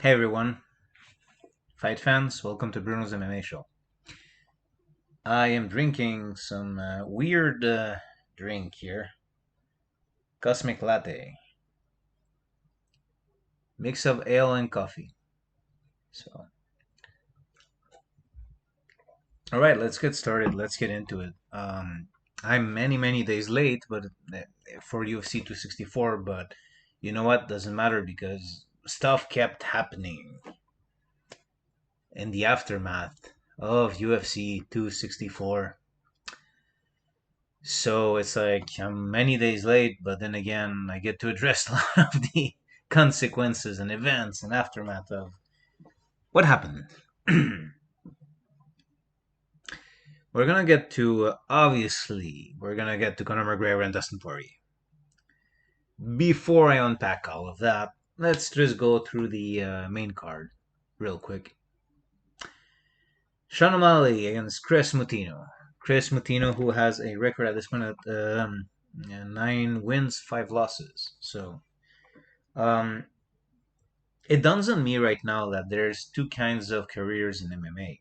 Hey everyone, fight fans, welcome to Bruno's MMA show. I am drinking some weird drink here, cosmic latte, mix of ale and coffee. So, all right, let's get started. Let's get into it. I'm many days late, but for UFC 264, but you know what? Doesn't matter because stuff kept happening in the aftermath of UFC 264. So it's like I'm many days late, but then again, I get to address a lot of the consequences and events and aftermath of what happened. We're gonna get to we're gonna get to Conor McGregor and Dustin Poirier. Before I unpack all of that, let's just go through the main card real quick. Sean O'Malley against Chris Mutino. Chris Mutino, who has a record at this point at 9 wins, 5 losses. So um, it dawns on me right now that there's two kinds of careers in MMA.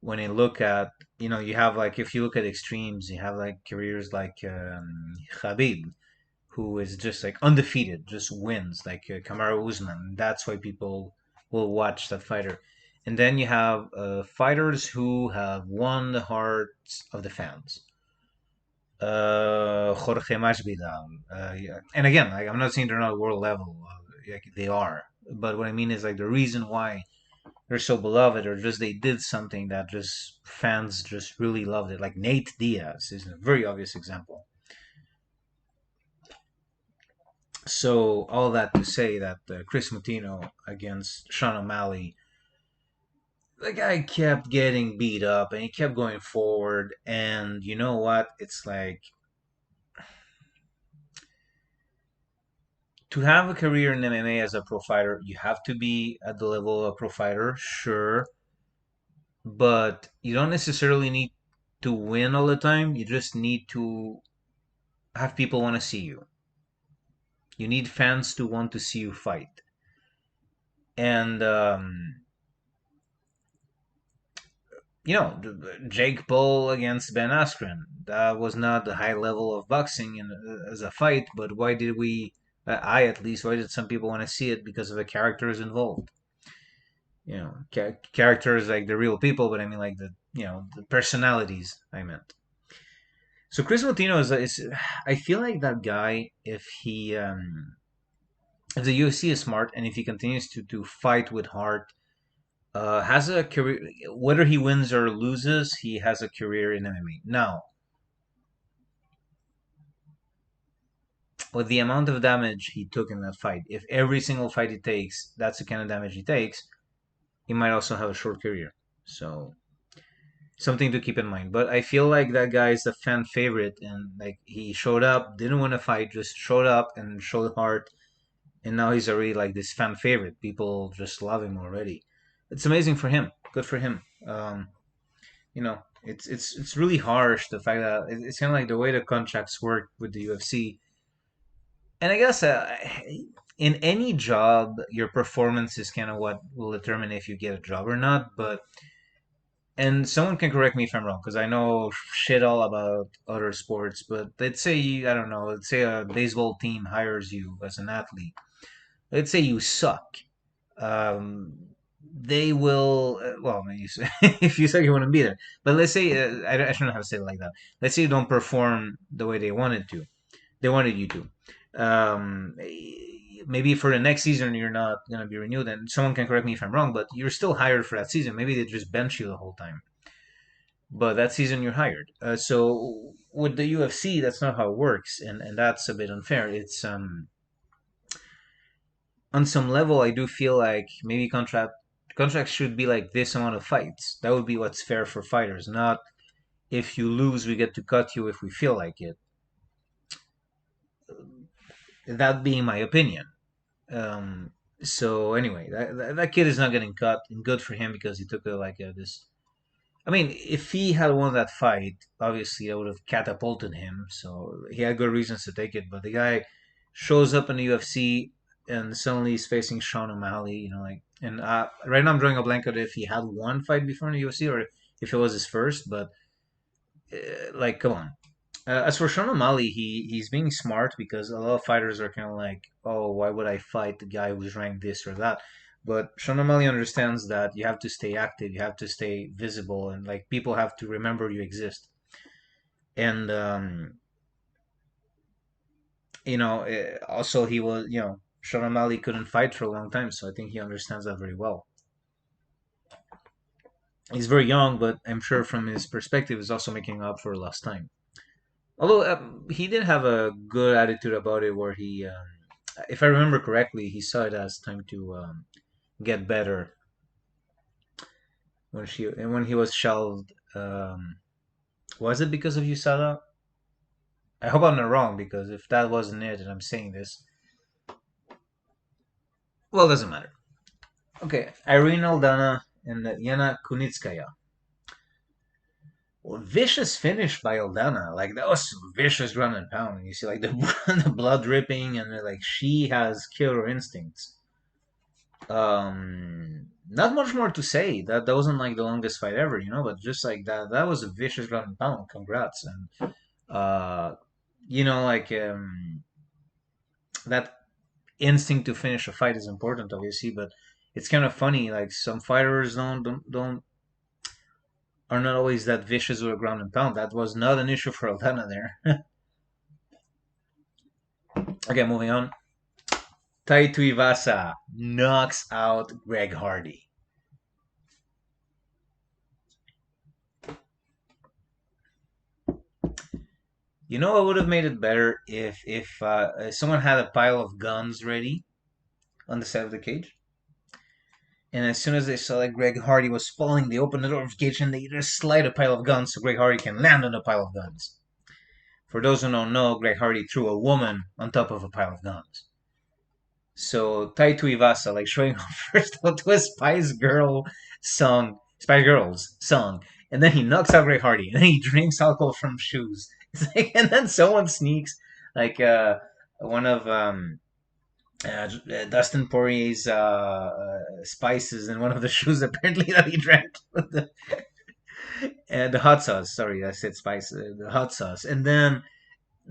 When I look at, you have like, if you look at extremes, you have like careers like Khabib, who is just like undefeated, just wins, like Kamaru Usman. That's why people will watch that fighter. And then you have fighters who have won the hearts of the fans. Jorge Masvidal. Yeah. And again, like, I'm not saying they're not world level. Like, they are. But what I mean is like the reason why they're so beloved, or just they did something that just fans just really loved it. Like Nate Diaz is a very obvious example. So all that to say that Chris Mutino against Sean O'Malley, the guy kept getting beat up and he kept going forward. And you know what? It's like to have a career in MMA as a pro fighter, you have to be at the level of a pro fighter, sure, but you don't necessarily need to win all the time. You just need to have people want to see you. You need fans to want to see you fight. And Jake Paul against Ben Askren. That was not the high level of boxing as a fight, but why did we? I at least. Why did some people want to see it? Because of the characters involved. Characters like the real people, but I mean like the personalities. I meant. So Chris Motino is I feel like that guy. If the UFC is smart and if he continues to fight with heart, has a career. Whether he wins or loses, he has a career in MMA. Now, with the amount of damage he took in that fight, if every single fight he takes, that's the kind of damage he takes, he might also have a short career. So something to keep in mind. But I feel like that guy is a fan favorite, and like he showed up, didn't win a fight, just showed up and showed heart, and now he's already like this fan favorite. People just love him already. It's amazing for him. Good for him. It's really harsh the fact that it's kind of like the way the contracts work with the UFC. And I guess in any job, your performance is kind of what will determine if you get a job or not. But and someone can correct me if I'm wrong because I know shit all about other sports. But let's say I don't know. Let's say a baseball team hires you as an athlete. Let's say you suck. Um, they will. Well, if you suck, you wouldn't be there. But let's say I shouldn't have said it like that. Let's say you don't perform the way they wanted to. They wanted you to. Maybe for the next season you're not going to be renewed, and someone can correct me if I'm wrong, but you're still hired for that season. Maybe they just bench you the whole time, but that season you're hired. So with the UFC, that's not how it works, and that's a bit unfair. It's on some level, I do feel like maybe contracts should be like this amount of fights. That would be what's fair for fighters, not if you lose, we get to cut you if we feel like it. That being my opinion. So anyway, that kid is not getting cut, and good for him because he took this. I mean, if he had won that fight, obviously that would have catapulted him. So he had good reasons to take it. But the guy shows up in the UFC. and suddenly he's facing Sean O'Malley. And right now I'm drawing a blank on if he had one fight before in the UFC or if it was his first. But like, come on. As for Sean O'Malley, he's being smart because a lot of fighters are kind of like, oh, why would I fight the guy who's ranked this or that? But Sean O'Malley understands that you have to stay active, you have to stay visible, and like people have to remember you exist. And also he was, Sean O'Malley couldn't fight for a long time, so I think he understands that very well. He's very young, but I'm sure from his perspective, he's also making up for lost time. Although he did have a good attitude about it, where if I remember correctly, he saw it as time to get better when he was shelved. Was it because of USADA? I hope I'm not wrong because if that wasn't it, and I'm saying this, well, it doesn't matter. Okay, Irene Aldana and Yana Kunitskaya. Well, vicious finish by Aldana. Like that was vicious ground and pound. And you see like the the blood dripping, and like she has killer instincts. Not much more to say. That wasn't like the longest fight ever, but just like that was a vicious ground and pound. Congrats. And like that instinct to finish a fight is important, obviously, but it's kind of funny. Like some fighters don't are not always that vicious with a ground and pound. That was not an issue for Aldana there. Okay, moving on. Tai Tuivasa knocks out Greg Hardy. You know what would have made it better if someone had a pile of guns ready on the side of the cage, and as soon as they saw that Greg Hardy was falling, they opened the door of the cage and they just slide a pile of guns so Greg Hardy can land on a pile of guns. For those who don't know, Greg Hardy threw a woman on top of a pile of guns. So Tai Tuivasa, like showing off first out to a Spice Girls song, and then he knocks out Greg Hardy, and then he drinks alcohol from shoes. It's like, and then someone sneaks like one of Dustin Poirier's spices in one of the shoes apparently that he drank. And the hot sauce. Sorry, I said spice. The hot sauce, and then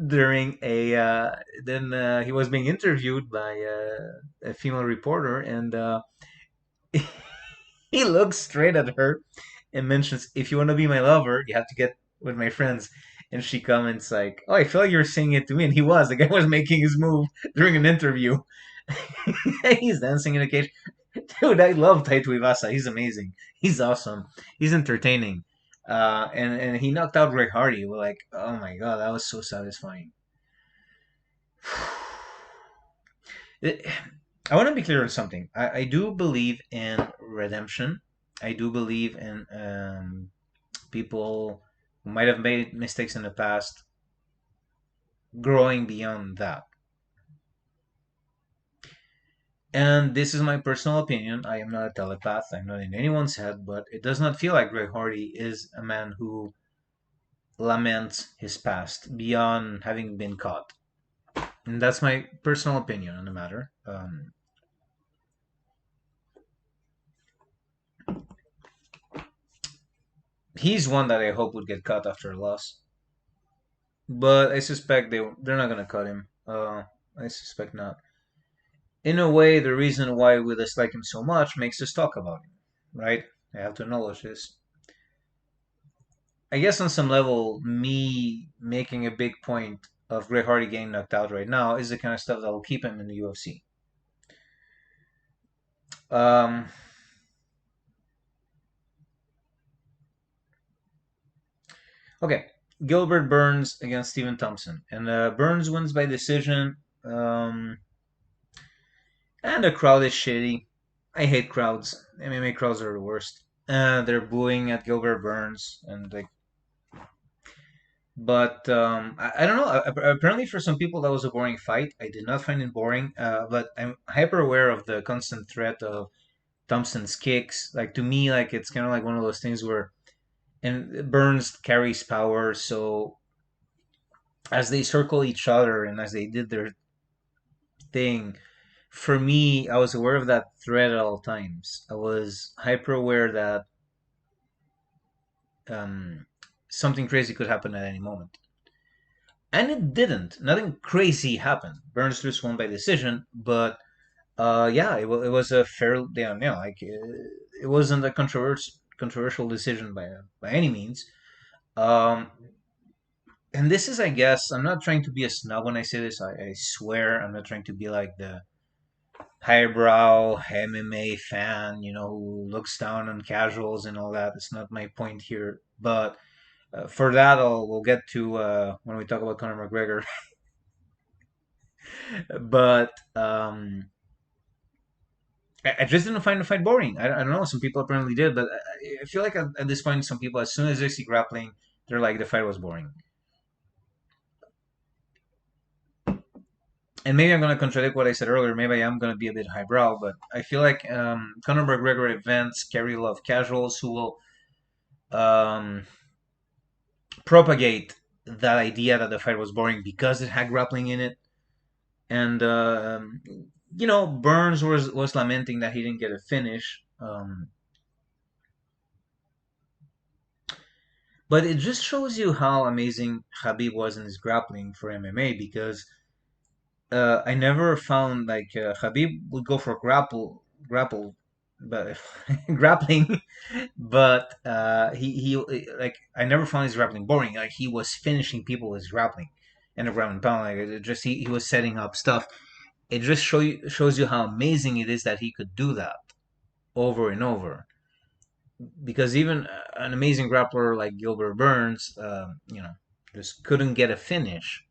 during a then he was being interviewed by a female reporter, and he looks straight at her and mentions, "If you want to be my lover, you have to get with my friends." And she comments like, "Oh, I feel like you were saying it to me." And he was. The guy was making his move during an interview. He's dancing in a cage. Dude, I love Taito Ivasa. He's amazing. He's awesome. He's entertaining. And he knocked out Greg Hardy. We're like, oh my god, that was so satisfying. I want to be clear on something. I do believe in redemption. I do believe in people who might have made mistakes in the past growing beyond that. And this is my personal opinion. I am not a telepath. I'm not in anyone's head, but it does not feel like Greg Hardy is a man who laments his past beyond having been caught. And that's my personal opinion on the matter. He's one that I hope would get cut after a loss, but I suspect they're not gonna cut him. I suspect not. In a way, the reason why we dislike him so much makes us talk about him, right? I have to acknowledge this. I guess on some level, me making a big point of Greg Hardy getting knocked out right now is the kind of stuff that will keep him in the UFC. Um, okay, Gilbert Burns against Stephen Thompson, and Burns wins by decision. And the crowd is shitty. I hate crowds. MMA crowds are the worst. They're booing at Gilbert Burns, and like, but I don't know. Apparently, for some people, that was a boring fight. I did not find it boring, but I'm hyper aware of the constant threat of Thompson's kicks. Like to me, like it's kind of like one of those things where, and Burns carries power, so as they circle each other and as they did their thing for me, I was aware of that threat at all times. I was hyper aware that um, something crazy could happen at any moment. And it didn't. Nothing crazy happened. Burns just won by decision, but yeah, it was a fair, like it wasn't a controversial decision by any means. Um, and this is, I guess, I'm not trying to be a snob when I say this. I swear, I'm not trying to be like the highbrow MMA fan, who looks down on casuals and all that. It's not my point here. But for that, we'll get to when we talk about Conor McGregor. But I just didn't find the fight boring. I don't know. Some people apparently did, but I feel like at this point, some people, as soon as they see grappling, they're like, the fight was boring. And maybe I'm going to contradict what I said earlier. Maybe I am going to be a bit highbrow, but I feel like Conor McGregor events carry a lot of casuals who will um, propagate that idea that the fight was boring because it had grappling in it. And Burns was lamenting that he didn't get a finish. But it just shows you how amazing Khabib was in his grappling for MMA, because I never found like Khabib would go for grapple, but grappling, but he like I never found his grappling boring. Like he was finishing people with his grappling and the ground and pound. Like it just he was setting up stuff. It just shows you how amazing it is that he could do that over and over. Because even an amazing grappler like Gilbert Burns, just couldn't get a finish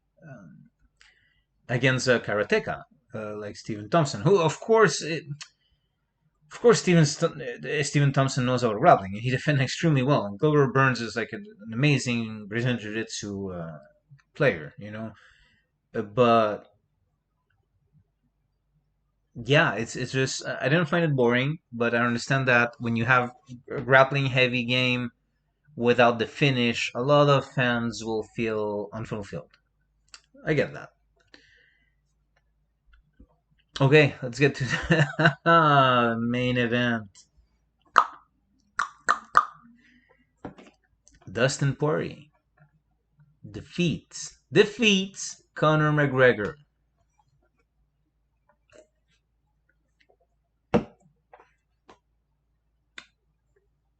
against a karateka like Stephen Thompson, who, of course, Stephen Thompson knows about grappling, and he defended extremely well. And Gilbert Burns is like an amazing Brazilian Jiu-Jitsu player, but yeah, it's just I didn't find it boring, but I understand that when you have a grappling heavy game without the finish, a lot of fans will feel unfulfilled. I get that. Okay, let's get to the main event. Dustin Poirier defeats Conor McGregor.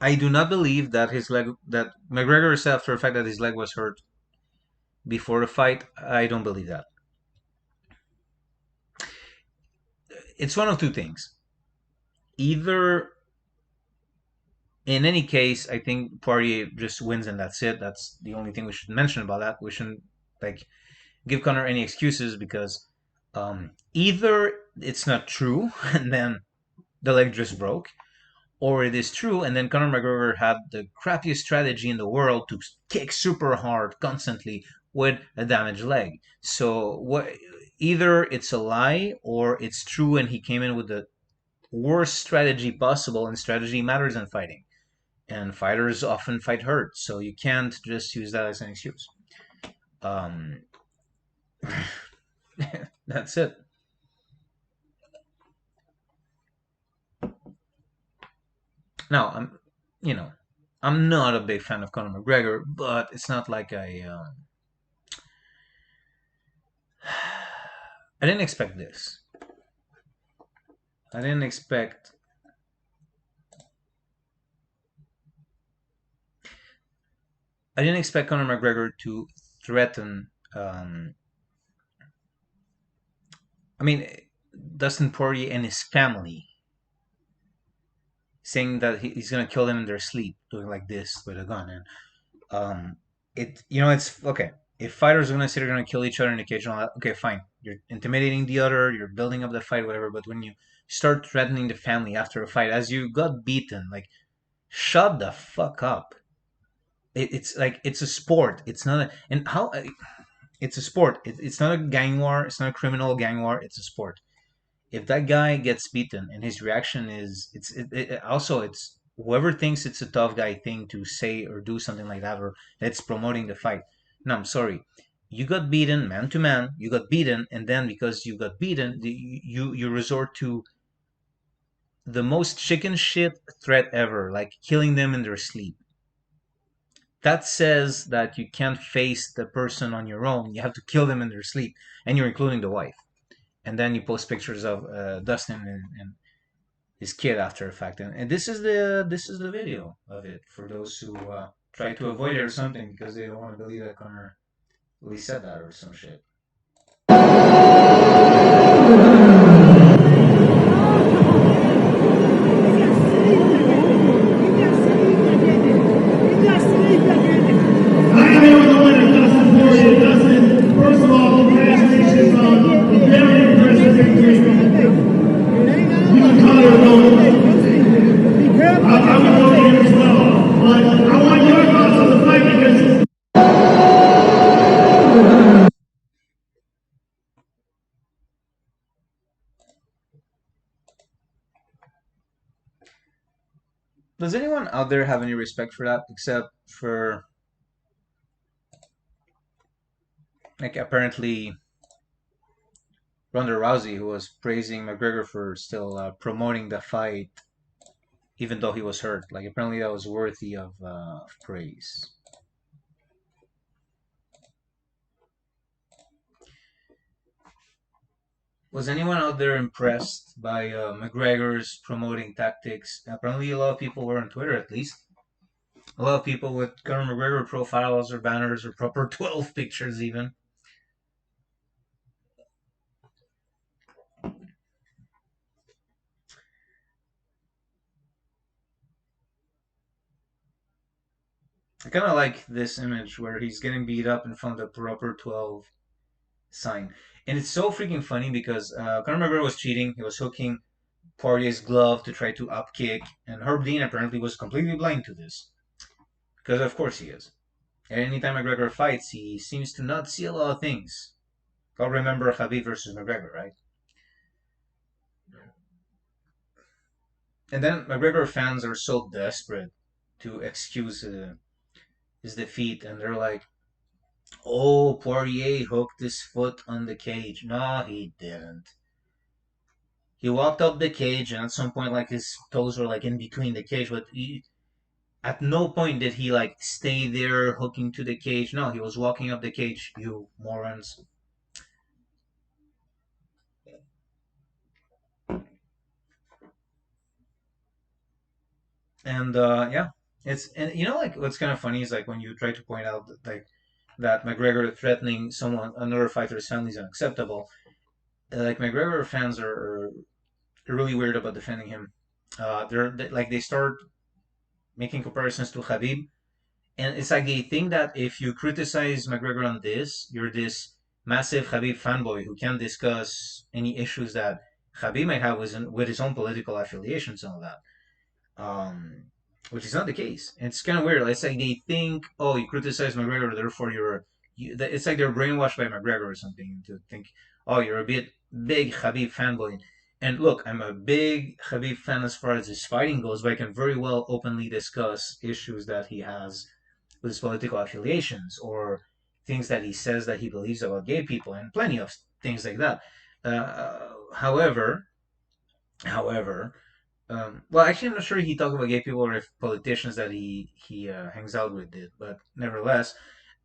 I do not believe that McGregor said after the fact that his leg was hurt before the fight. I don't believe that. It's one of two things. Either, in any case, I think Poirier just wins and that's it. That's the only thing we should mention about that. We shouldn't like give Conor any excuses, because either it's not true and then the leg just broke, or it is true and then Conor McGregor had the crappiest strategy in the world to kick super hard constantly with a damaged leg. So either it's a lie or it's true and he came in with the worst strategy possible, and strategy matters in fighting. And fighters often fight hurt, so you can't just use that as an excuse. Um, that's it. Now, you know, I'm not a big fan of Conor McGregor, but it's not like I didn't expect this. I didn't expect. I didn't expect Conor McGregor to threaten. I mean, Dustin Poirier and his family, saying that he's gonna kill them in their sleep, doing like this with a gun, and it's okay. If fighters are gonna say they're gonna kill each other in the cage, okay, fine. You're intimidating the other, you're building up the fight, whatever. But when you start threatening the family after a fight, as you got beaten, like, shut the fuck up. It's like it's a sport. It's not a and how it's a sport. It's not a gang war. It's not a criminal gang war. It's a sport. If that guy gets beaten and his reaction is also it's whoever thinks it's a tough guy thing to say or do something like that, or that's promoting the fight. No, I'm sorry. You got beaten man to man. You got beaten, and then because you got beaten, you resort to the most chicken shit threat ever, like killing them in their sleep. That says that you can't face the person on your own. You have to kill them in their sleep, and you're including the wife. And then you post pictures of Dustin and his kid after the fact. And this is the video of it for those who try to avoid it or something because they don't want to believe that Connor really said that or some shit. I am the winner, Dustin Poirier. Dustin, first of all, congratulations on a very impressive victory. You and Conor are going. I would go here as well. But I want your thoughts on the fight because Does anyone out there have any respect for that except for like apparently Ronda Rousey, who was praising McGregor for still promoting the fight even though he was hurt? Like apparently that was worthy of praise. Was anyone out there impressed by McGregor's promoting tactics? Apparently, a lot of people were on Twitter, at least. A lot of people with Conor McGregor profiles or banners or proper 12 pictures, even. I kind of like this image where he's getting beat up in front of the proper 12 sign. And it's so freaking funny because Conor McGregor was cheating. He was hooking Poirier's glove to try to upkick, and Herb Dean apparently was completely blind to this. Because of course he is. And anytime McGregor fights, he seems to not see a lot of things. I'll remember Khabib versus McGregor, right? And then McGregor fans are so desperate to excuse his defeat, and they're like, "Oh, Poirier hooked his foot on the cage." No, he didn't. He walked up the cage, and at some point, like his toes were like in between the cage, but at no point did he like stay there hooking to the cage. No, he was walking up the cage. You morons! And yeah, it's and you know like what's kind of funny is like when you try to point out that, like that McGregor threatening someone another fighter's family is unacceptable. Like McGregor fans are really weird about defending him. Like they start making comparisons to Khabib, and it's like they think that if you criticize McGregor on this, you're this massive Khabib fanboy who can't discuss any issues that Khabib might have with his own political affiliations and all that. um, which is not the case. It's kind of weird. It's like they think, oh, you criticize McGregor, therefore it's like they're brainwashed by McGregor or something to think, oh, you're a big Khabib fanboy. And look, I'm a big Khabib fan as far as his fighting goes, but I can very well openly discuss issues that he has with his political affiliations or things that he says that he believes about gay people and plenty of things like that. However, however, well, actually, I'm not sure he talked about gay people or if politicians that he hangs out with did, but nevertheless,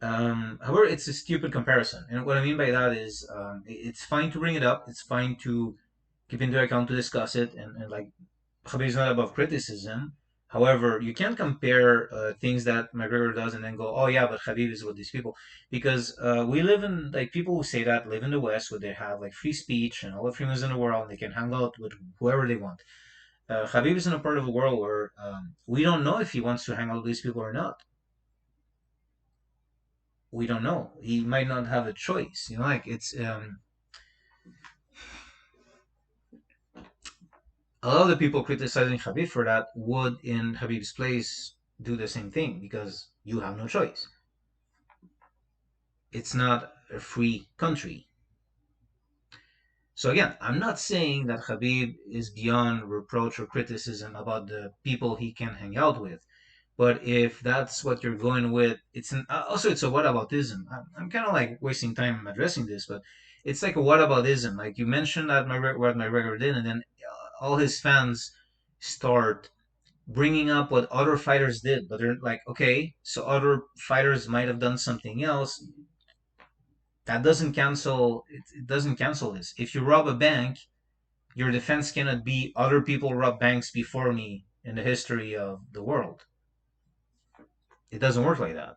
however, it's a stupid comparison, and what I mean by that is, it's fine to bring it up, it's fine to keep into account to discuss it, and like Khabib is not above criticism. However, you can't compare things that McGregor does and then go, oh yeah, but Khabib is with these people, because we live in like people who say that live in the West where they have like free speech and all the freedoms in the world, and they can hang out with whoever they want. Habib is in a part of the world where we don't know if he wants to hang out with these people or not. We don't know. He might not have a choice. You know, like it's a lot of the people criticizing Habib for that would, in Habib's place, do the same thing because you have no choice. It's not a free country. So again, I'm not saying that Habib is beyond reproach or criticism about the people he can hang out with. But if that's what you're going with, it's also it's a whataboutism. I'm kind of like wasting time addressing this, but it's like a whataboutism. Like you mentioned that what McGregor did, and then all his fans start bringing up what other fighters did, but they're like, okay, so other fighters might have done something else. That doesn't cancel. It doesn't cancel this. If you rob a bank, your defense cannot be other people robbed banks before me in the history of the world. It doesn't work like that.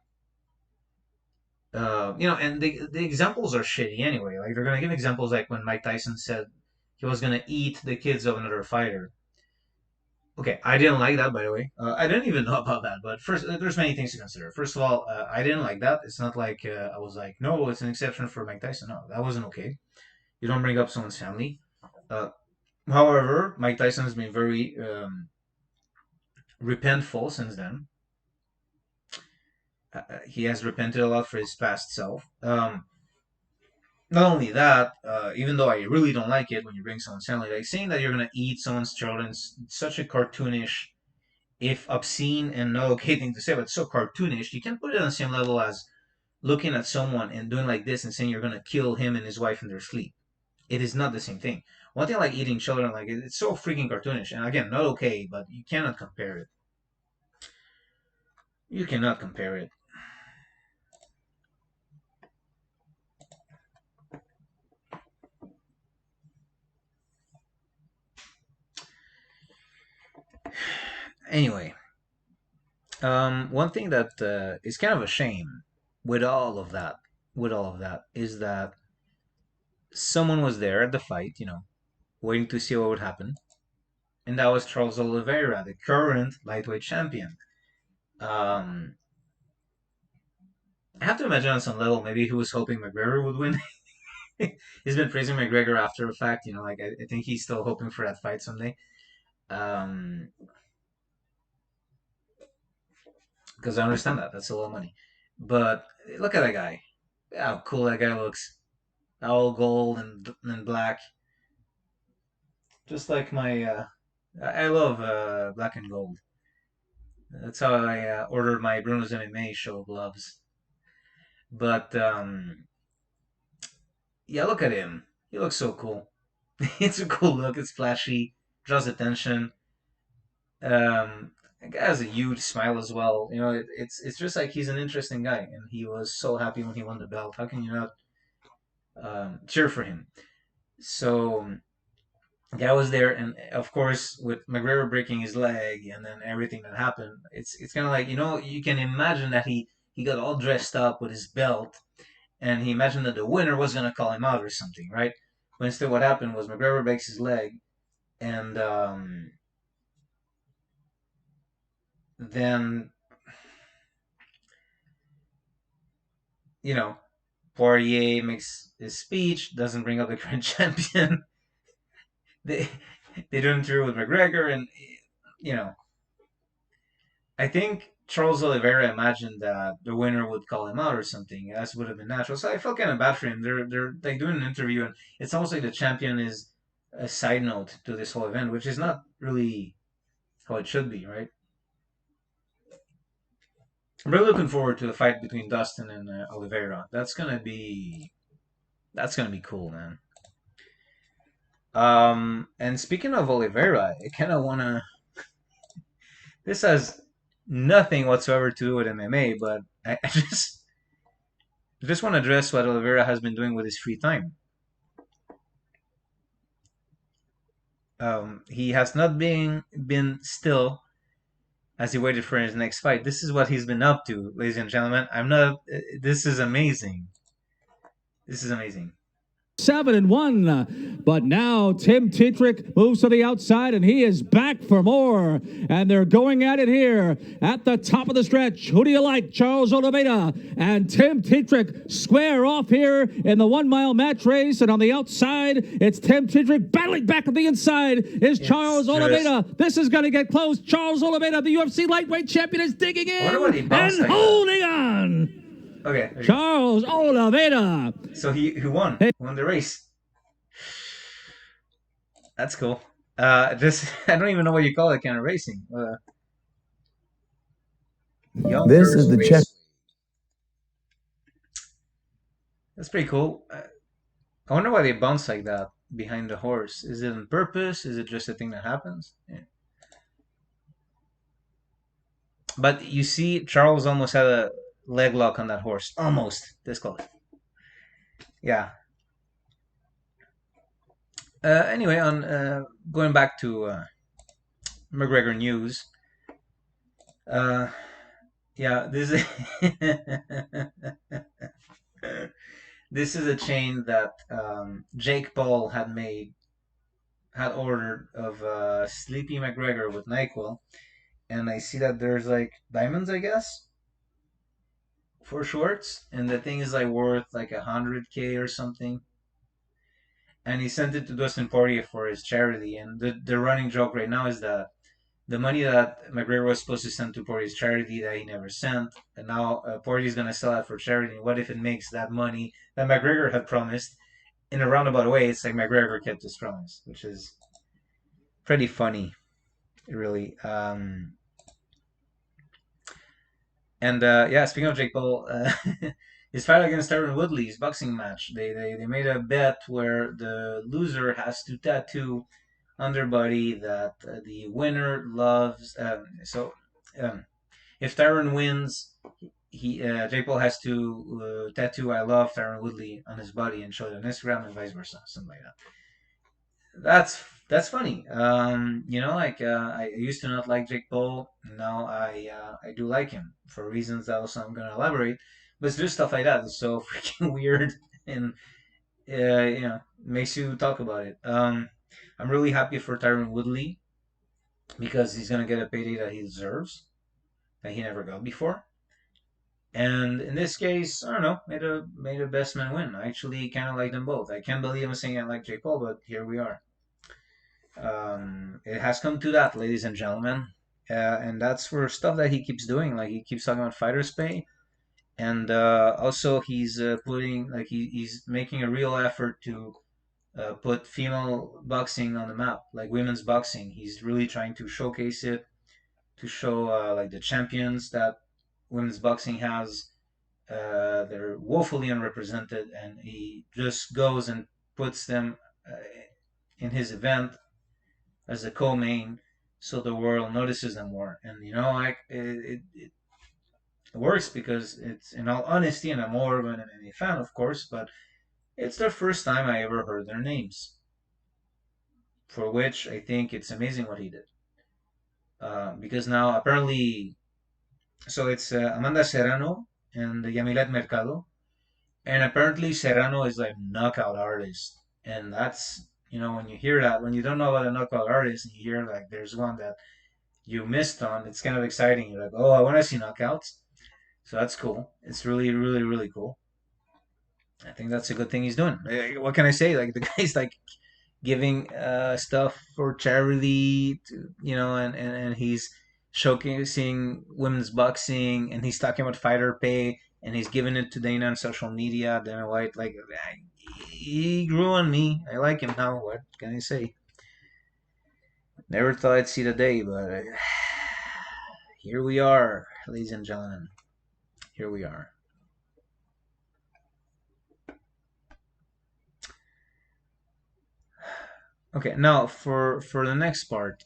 And the examples are shitty anyway. Like they're gonna give examples like when Mike Tyson said he was gonna eat the kids of another fighter. Okay, I didn't like that, by the way. I didn't even know about that. But first, there's many things to consider. First of all, I didn't like that. It's not like I was like, no, it's an exception for Mike Tyson. No, that wasn't okay. You don't bring up someone's family. Uh, However, Mike Tyson has been very repentful since then. He has repented a lot for his past self. Not only that, even though I really don't like it when you bring someone's family, like saying that you're gonna eat someone's children, it's such a cartoonish, if obscene and not okay thing to say, but it's so cartoonish. You can put it on the same level as looking at someone and doing like this and saying you're gonna kill him and his wife in their sleep. It is not the same thing. One thing like eating children, like it's so freaking cartoonish, and again, not okay, but you cannot compare it. You cannot compare it. Anyway, one thing that is kind of a shame with all of that, is that someone was there at the fight, waiting to see what would happen, and that was Charles Oliveira, the current lightweight champion. Um, I have to imagine on some level, maybe he was hoping McGregor would win. He's been praising McGregor after the fact, like I think he's still hoping for that fight someday. Um, because I understand that's a lot of money. But look at that guy, how cool that guy looks, all gold and black, just like my. I love black and gold. That's how I ordered my Bruno's MMA show gloves. But yeah, look at him. He looks so cool. It's a cool look. It's flashy, draws attention. The guy has a huge smile as well. It's just like he's an interesting guy, and he was so happy when he won the belt. How can you not cheer for him? So yeah, I was there, and of course, with McGregor breaking his leg and then everything that happened, it's kind of like you can imagine that he got all dressed up with his belt, and he imagined that the winner was gonna call him out or something, right? But instead, what happened was McGregor breaks his leg, and then you know Poirier makes his speech, doesn't bring up the current champion. they they do an interview with McGregor, and you know I think Charles Oliveira imagined that the winner would call him out or something. That would have been natural. So I felt kind of bad for him. They're like doing an interview, and it's almost like the champion is a side note to this whole event, which is not really how it should be, right? I'm really looking forward to the fight between Dustin and Oliveira. That's gonna be cool, man. And speaking of Oliveira, I kind of wanna. This has nothing whatsoever to do with MMA, but I just want to address what Oliveira has been doing with his free time. He has not been still as he waited for his next fight. This is what he's been up to, ladies and gentlemen. I'm not. This is amazing. This is amazing. 7-1. But now Tim Tetrick moves to the outside, and he is back for more. And they're going at it here at the top of the stretch. Who do you like, Charles Oliveira and Tim Tetrick square off here in the 1 mile match race? And on the outside, it's Tim Tetrick battling back at the inside is Charles Oliveira. This is going to get close. Charles Oliveira, the UFC lightweight champion, is digging in and holding on. Okay. Charles Oliveira. So he won. Won the race. That's cool. This I don't even know what you call it kind of racing. This is Yonkers the check. Raceway. That's pretty cool. I wonder why they bounce like that behind the horse. Is it on purpose? Is it just a thing that happens? Yeah. But you see, Charles almost had a leg lock on that horse. Almost. This close. Yeah. Anyway, on going back to McGregor news. Uh, yeah, this is this is a chain that Jake Paul had ordered of Sleepy McGregor with Nyquil, and I see that there's like diamonds, I guess, for shorts, and the thing is like worth like 100K or something. And he sent it to Dustin Poirier for his charity, and the running joke right now is that the money that McGregor was supposed to send to Poirier's charity that he never sent, and now Poirier's gonna sell it for charity. What if it makes that money that McGregor had promised in a roundabout way? It's like McGregor kept his promise, which is pretty funny, really. And yeah, speaking of Jake Paul, his fight against Tyron Woodley, his boxing match, they made a bet where the loser has to tattoo on their body that the winner loves. Um, if Tyron wins, he Jake Paul has to tattoo "I love Tyron Woodley" on his body and show it on Instagram and vice versa, something like that. That's funny. Like I used to not like Jake Paul. Now I do like him for reasons that also I'm gonna elaborate. But it's just stuff like that. It's so freaking weird and makes you talk about it. I'm really happy for Tyron Woodley because he's gonna get a payday that he deserves that he never got before. And in this case, I don't know, made a best man win. I actually kind of like them both. I can't believe I'm saying I like Jake Paul, but here we are. It has come to that, ladies and gentlemen, and that's for stuff that he keeps doing. Like he keeps talking about fighters pay, and also he's putting like he's making a real effort to put female boxing on the map, like women's boxing. He's really trying to showcase it, to show like the champions that women's boxing has. They're woefully unrepresented, and he just goes and puts them uh, in his event as a co-main, so the world notices them more. And like it works because it's, in all honesty, and I'm more of an MMA fan, of course, but it's the first time I ever heard their names, for which I think it's amazing what he did. Because now apparently, so it's Amanda Serrano and Yamileth Mercado, and apparently Serrano is like knockout artist, and that's when you hear that, when you don't know about a knockout artist, and you hear like there's one that you missed on, it's kind of exciting. You're like, oh, I want to see knockouts. So that's cool. It's really, really, really cool. I think that's a good thing he's doing. What can I say? Like the guy's like giving stuff for charity, and he's showcasing women's boxing, and he's talking about fighter pay, and he's giving it to Dana on social media. Dana White, like he grew on me. I like him now. What can I say? Never thought I'd see the day, but here we are, ladies and gentlemen. Here we are. Okay, now for the next part,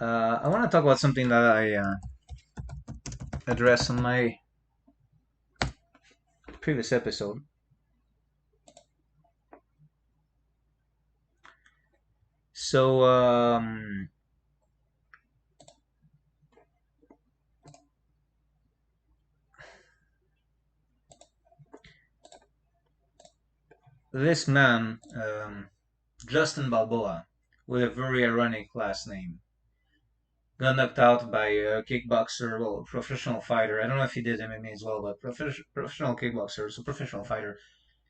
I want to talk about something that I addressed on my previous episode. So this man, Justin Balboa, with a very ironic last name, got knocked out by a kickboxer, well, professional fighter. I don't know if he did MMA as well, but professional kickboxer, so professional fighter,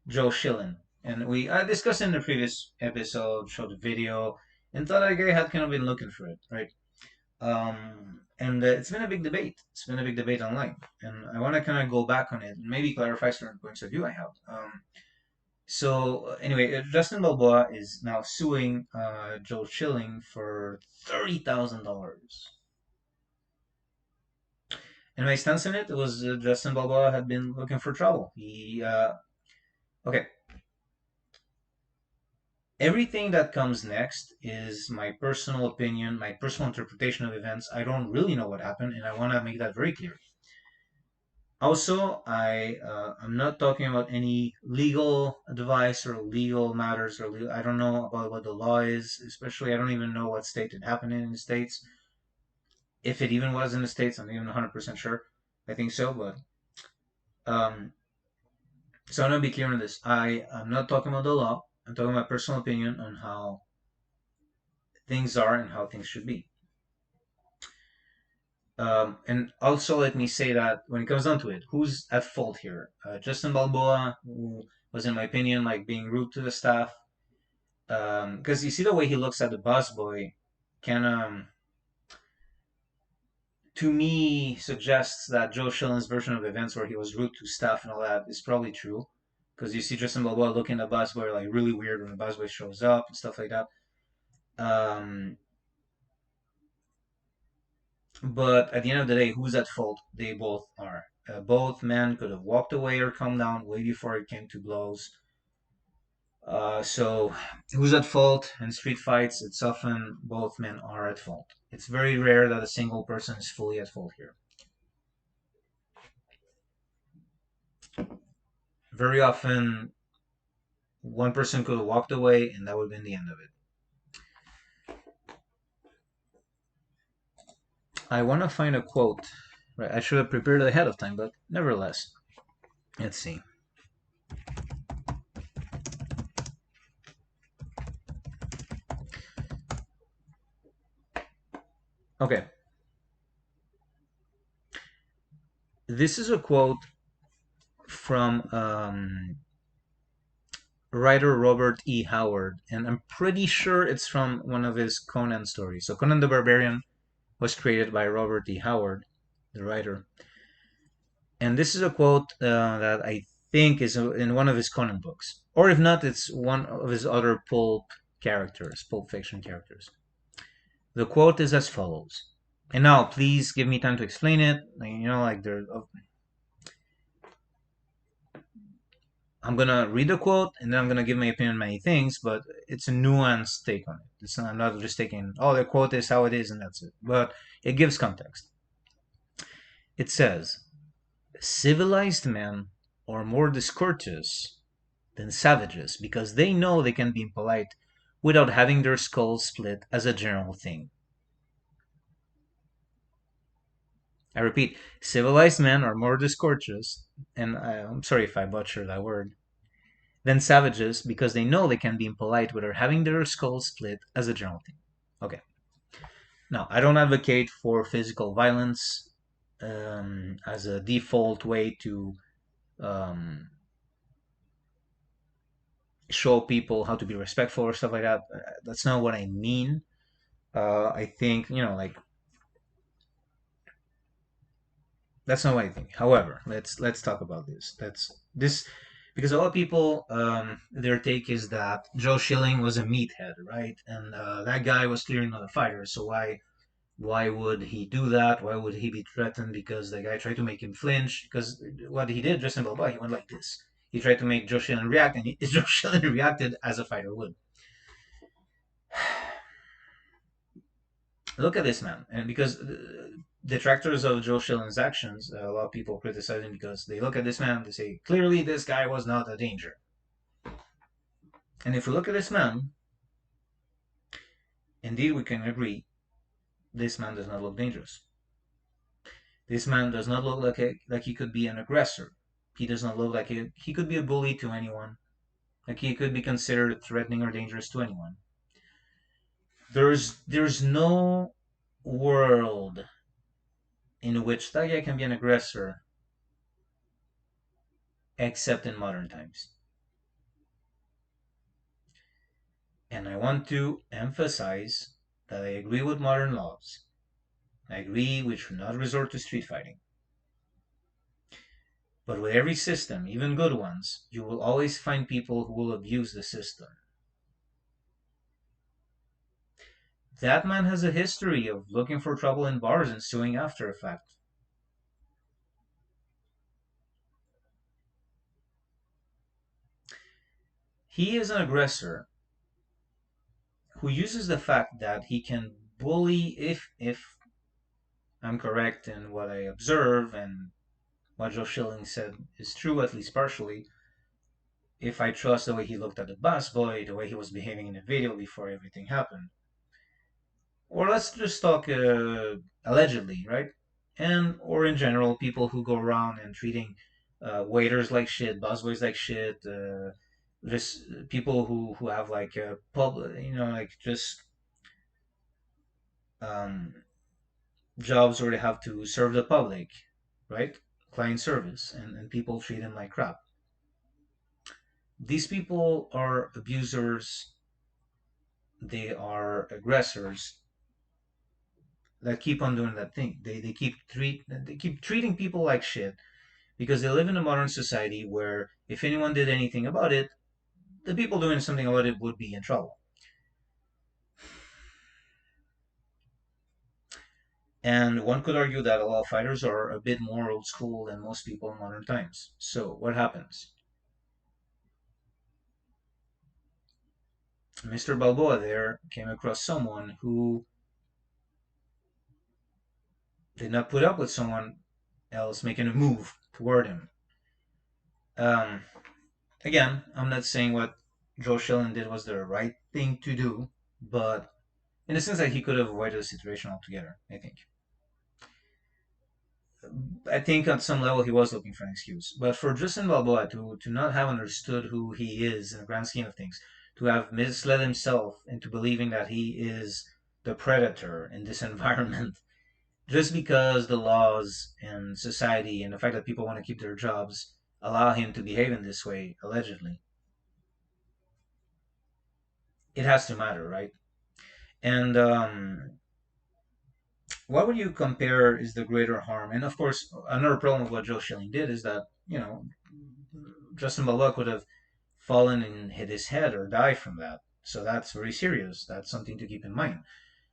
Joe Schilling. And I discussed in the previous episode, showed the video, and thought that guy had kind of been looking for it, right? And it's been a big debate. It's been a big debate online, and I want to kind of go back on it and maybe clarify certain points of view I have. So anyway, Justin Balboa is now suing Joe Schilling for $30,000. And my stance on it was Justin Balboa had been looking for trouble. Okay, everything that comes next is my personal opinion, my personal interpretation of events. I don't really know what happened, and I want to make that very clear. Also, I'm not talking about any legal advice or legal matters or I don't know about what the law is. Especially, I don't even know what state it happened in the states. If it even was in the states, I'm not even 100% sure. I think so, but um, so I'm gonna be clear on this. I'm not talking about the law. I'm talking about personal opinion on how things are and how things should be. And also, let me say that when it comes down to it, who's at fault here? Justin Balboa, who was, in my opinion, like being rude to the staff. Because you see the way he looks at the busboy, kind of, to me, suggests that Joe Schilling's version of events where he was rude to staff and all that is probably true. Because you see Justin Balboa looking at the busboy like really weird when the busboy shows up and stuff like that. Um, But at the end of the day, who's at fault? They both are. Both men could have walked away or calmed down way before it came to blows. So, who's at fault in street fights? It's often both men are at fault. It's very rare that a single person is fully at fault here. Very often, one person could have walked away, and that would have been the end of it. I want to find a quote. Right, I should have prepared it ahead of time, but nevertheless, let's see. Okay, this is a quote from writer Robert E. Howard, and I'm pretty sure it's from one of his Conan stories. So Conan the Barbarian was created by Robert E. Howard, the writer, and this is a quote that I think is in one of his Conan books, or if not, it's one of his other pulp fiction characters. The quote is as follows. And now, please give me time to explain it. Like there, I'm gonna read the quote and then I'm gonna give my opinion on many things, but it's a nuanced take on it. I'm not just taking, oh, the quote is how it is and that's it. But it gives context. It says, civilized men are more discourteous than savages because they know they can be impolite without having their skulls split as a general thing. I repeat, civilized men are more discourteous, and I'm sorry if I butcher that word, than savages because they know they can be impolite without having their skulls split as a general thing. Okay. Now, I don't advocate for physical violence as a default way to um, show people how to be respectful or stuff like that. That's not what I mean. I think, like, that's not what I think. However, let's talk about this. That's this because a lot of people, their take is that Joe Schilling was a meathead, right? And that guy was clearly not a fighter. So why would he do that? Why would he be threatened? Because the guy tried to make him flinch. Because what he did, Justin Balboa, he went like this. He tried to make Joe Schilling react, and Joe Schilling reacted as a fighter would. Look at this man, and because detractors of Joe Schilling's actions, a lot of people criticize him because they look at this man, they say clearly this guy was not a danger. And if we look at this man, indeed we can agree this man does not look dangerous. This man does not look like he could be an aggressor. He does not look like he could be a bully to anyone. Like he could be considered threatening or dangerous to anyone. There's no world in which that guy can be an aggressor except in modern times. And I want to emphasize that I agree with modern laws. I agree we should not resort to street fighting. But with every system, even good ones, you will always find people who will abuse the system. That man has a history of looking for trouble in bars and suing after a fact. He is an aggressor who uses the fact that he can bully, if I'm correct in what I observe and what Joe Schilling said is true, at least partially, if I trust the way he looked at the busboy, the way he was behaving in the video before everything happened. Or let's just talk allegedly, right? And or in general, people who go around and treating waiters like shit, busboys like shit, just people who have like like just um, jobs where they have to serve the public, right? Client service, and people treat them like crap. These people are abusers. They are aggressors that keep on doing that thing. They keep treating people like shit because they live in a modern society where if anyone did anything about it, the people doing something about it would be in trouble. And one could argue that a lot of fighters are a bit more old school than most people in modern times. So what happens? Mr. Balboa there came across someone who did not put up with someone else making a move toward him. Um, Again, I'm not saying what Joe Schilling did was the right thing to do, but in the sense that he could have avoided the situation altogether, I think. I think on some level he was looking for an excuse. But for Justin Balboa to not have understood who he is in the grand scheme of things, to have misled himself into believing that he is the predator in this environment, just because the laws and society and the fact that people want to keep their jobs allow him to behave in this way, allegedly, it has to matter, right? And what would you compare is the greater harm? And of course, another problem with what Joe Schilling did is that, Justin Balboa could have fallen and hit his head or die from that. So that's very serious. That's something to keep in mind.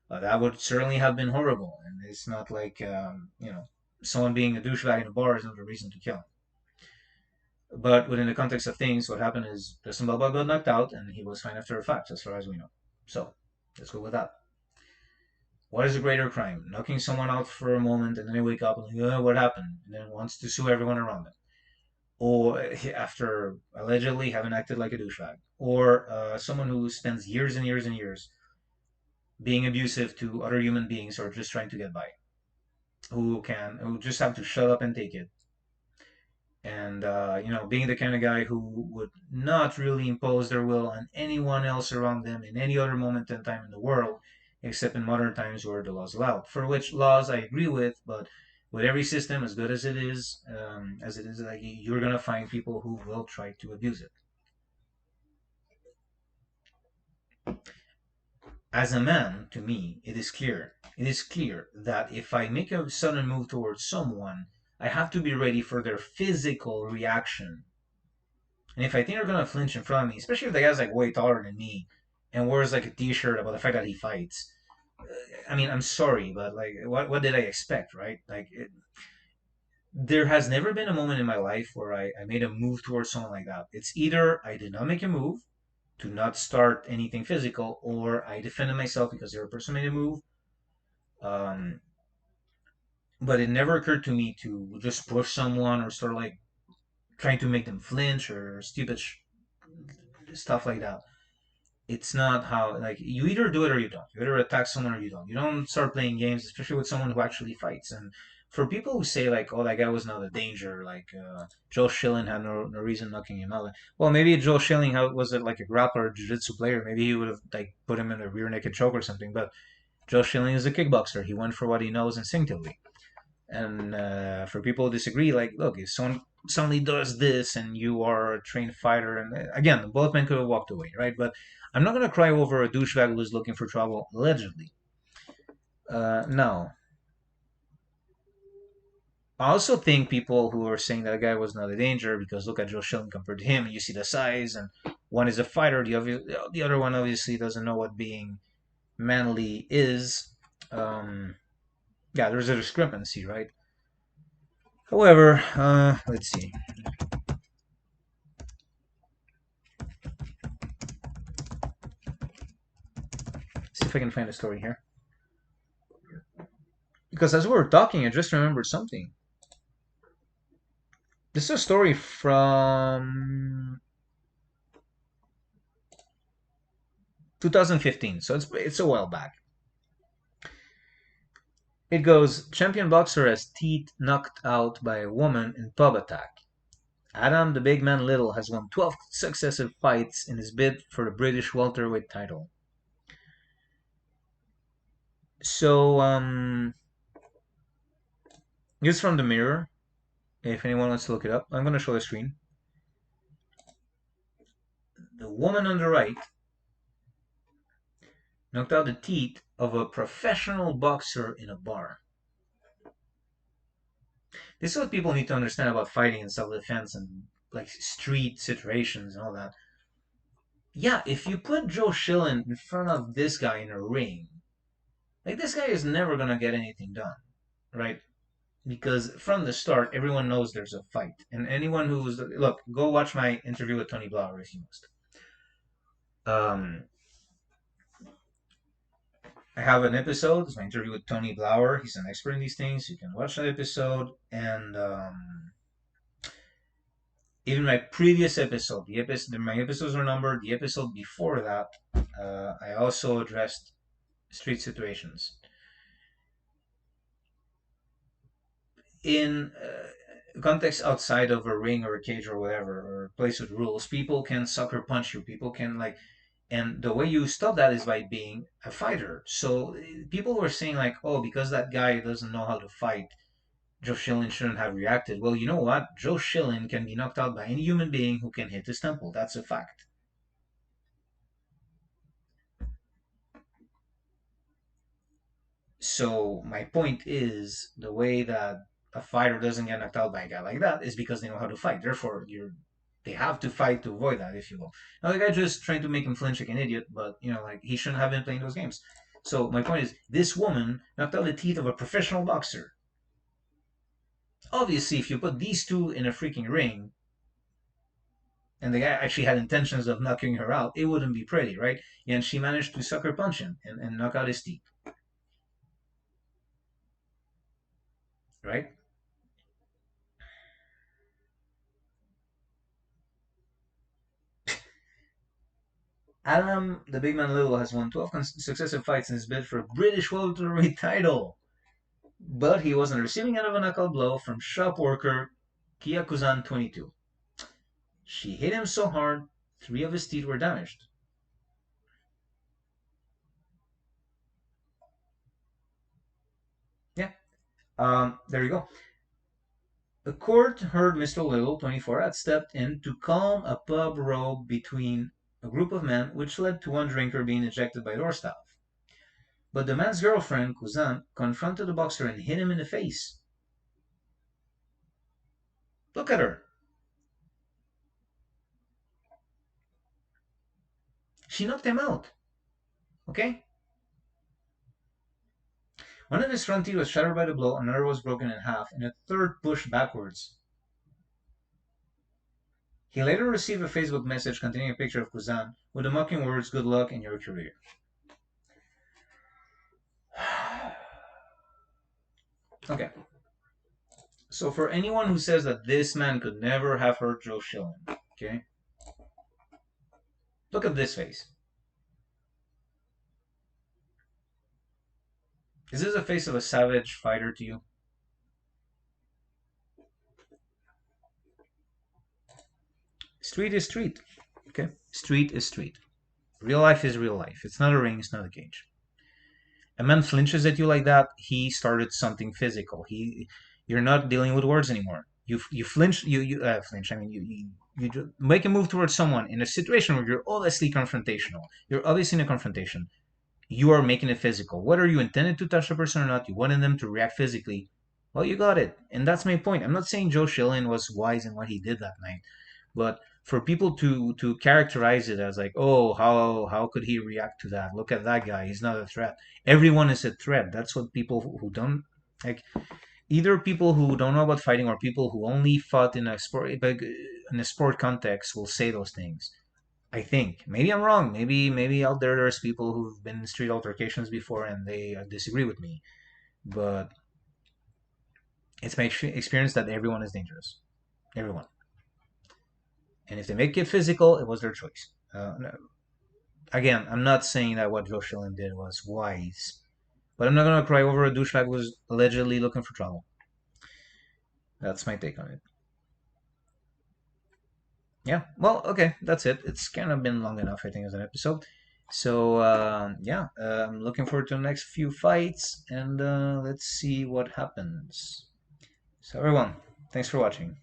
That would certainly have been horrible. And it's not like, someone being a douchebag in a bar is not a reason to kill him. But within the context of things, what happened is Justin Balboa got knocked out and he was fine after a fact, as far as we know. So let's go with that. What is a greater crime? Knocking someone out for a moment and then they wake up and like, oh, what happened? And then wants to sue everyone around them. Or after allegedly having acted like a douchebag. Or someone who spends years and years and years being abusive to other human beings or just trying to get by. Who just have to shut up and take it. And, being the kind of guy who would not really impose their will on anyone else around them in any other moment in time in the world, except in modern times where the laws allow. For which laws I agree with, but with every system, as good as it is, like you're gonna find people who will try to abuse it. As a man, to me, it is clear. It is clear that if I make a sudden move towards someone, I have to be ready for their physical reaction. And if I think they're gonna flinch in front of me, especially if the guy's like way taller than me and wears like a t-shirt about the fact that he fights, I mean, I'm sorry, but like, what did I expect, right? There has never been a moment in my life where I made a move towards someone like that. It's either I did not make a move to not start anything physical, or I defended myself because the other person made a move. Um, but it never occurred to me to just push someone or start like trying to make them flinch or stupid stuff like that. It's not how, like, you either do it or you don't. You either attack someone or you don't. You don't start playing games, especially with someone who actually fights. And for people who say like, "Oh, that guy was not a danger," like Joe Schilling had no reason knocking him out. Well, maybe Joe Schilling was it like a grappler, or jiu-jitsu player. Maybe he would have like put him in a rear naked choke or something. But Joe Schilling is a kickboxer. He went for what he knows instinctively. And for people who disagree, like, look, if someone suddenly does this and you are a trained fighter, and again, both men could have walked away, right? But I'm not going to cry over a douchebag who's looking for trouble, allegedly. No. I also think people who are saying that guy was not a danger because look at Joe Schilling compared to him, and you see the size, and one is a fighter, the other one obviously doesn't know what being manly is. Um, yeah, there's a discrepancy, right? However, let's see. See if I can find a story here. Because as we were talking, I just remembered something. This is a story from 2015, so it's a while back. It goes, champion boxer has teeth knocked out by a woman in pub attack. Adam the Big Man Little has won 12 successive fights in his bid for the British welterweight title. So, this is from the Mirror. If anyone wants to look it up, I'm going to show the screen. The woman on the right knocked out the teeth of a professional boxer in a bar. This is what people need to understand about fighting and self-defense and like street situations and all that. Yeah, if you put Joe Schilling in front of this guy in a ring, like this guy is never gonna get anything done, right? Because from the start, everyone knows there's a fight, and anyone who's look, go watch my interview with Tony Blauer if you must. Um, I have an episode. It's my interview with Tony Blauer. He's an expert in these things. You can watch that episode, and even my previous episode, my episodes are numbered. The episode before that, I also addressed street situations. In context outside of a ring or a cage or whatever, or a place with rules, people can sucker punch you. People can like, and the way you stop that is by being a fighter. So people were saying like, oh, because that guy doesn't know how to fight, Joe Schilling shouldn't have reacted. Well, you know what? Joe Schilling can be knocked out by any human being who can hit his temple. That's a fact. So my point is the way that a fighter doesn't get knocked out by a guy like that is because they know how to fight. Therefore, they have to fight to avoid that, if you will. Now the guy just trying to make him flinch like an idiot, but like he shouldn't have been playing those games. So my point is, this woman knocked out the teeth of a professional boxer. Obviously, if you put these two in a freaking ring, and the guy actually had intentions of knocking her out, it wouldn't be pretty, right? And she managed to sucker punch him and knock out his teeth, right? Adam, the Big Man Little, has won 12 successive fights in his bid for a British welterweight title, but he was on the receiving end of a knockout blow from shop worker Kia Kuzan 22. She hit him so hard, 3 of his teeth were damaged. Yeah, there you go. The court heard Mr. Little, 24, had stepped in to calm a pub row between a group of men, which led to one drinker being ejected by doorstop. But the man's girlfriend, Kuzan, confronted the boxer and hit him in the face. Look at her. She knocked him out. Okay? One of his front teeth was shattered by the blow, another was broken in half, and a third pushed backwards. He later received a Facebook message containing a picture of Kuzan with the mocking words, "Good luck in your career." Okay. So for anyone who says that this man could never have hurt Joe Schilling, okay? Look at this face. Is this the face of a savage fighter to you? Street is street. Okay? Street is street. Real life is real life. It's not a ring, it's not a cage. A man flinches at you like that, he started something physical. You're not dealing with words anymore. You flinch, flinch. I mean, you make a move towards someone in a situation where you're obviously confrontational. You're obviously in a confrontation. You are making it physical. Whether you intended to touch the person or not, you wanted them to react physically. Well, you got it. And that's my point. I'm not saying Joe Schilling was wise in what he did that night, but for people to characterize it as like, oh, how could he react to that? Look at that guy. He's not a threat. Everyone is a threat. That's what people who don't like, either people who don't know about fighting or people who only fought in a sport, like, in a sport context, will say those things. I think maybe I'm wrong. Maybe out there there's people who've been in street altercations before and they disagree with me. But it's my experience that everyone is dangerous. Everyone. And if they make it physical, it was their choice. No, again, I'm not saying that what Joe Schilling did was wise, but I'm not gonna cry over a douchebag who was allegedly looking for trouble. That's my take on it. Yeah. Well, okay, that's it. It's kind of been long enough, I think, as an episode. So yeah, I'm looking forward to the next few fights, and let's see what happens. So everyone, thanks for watching.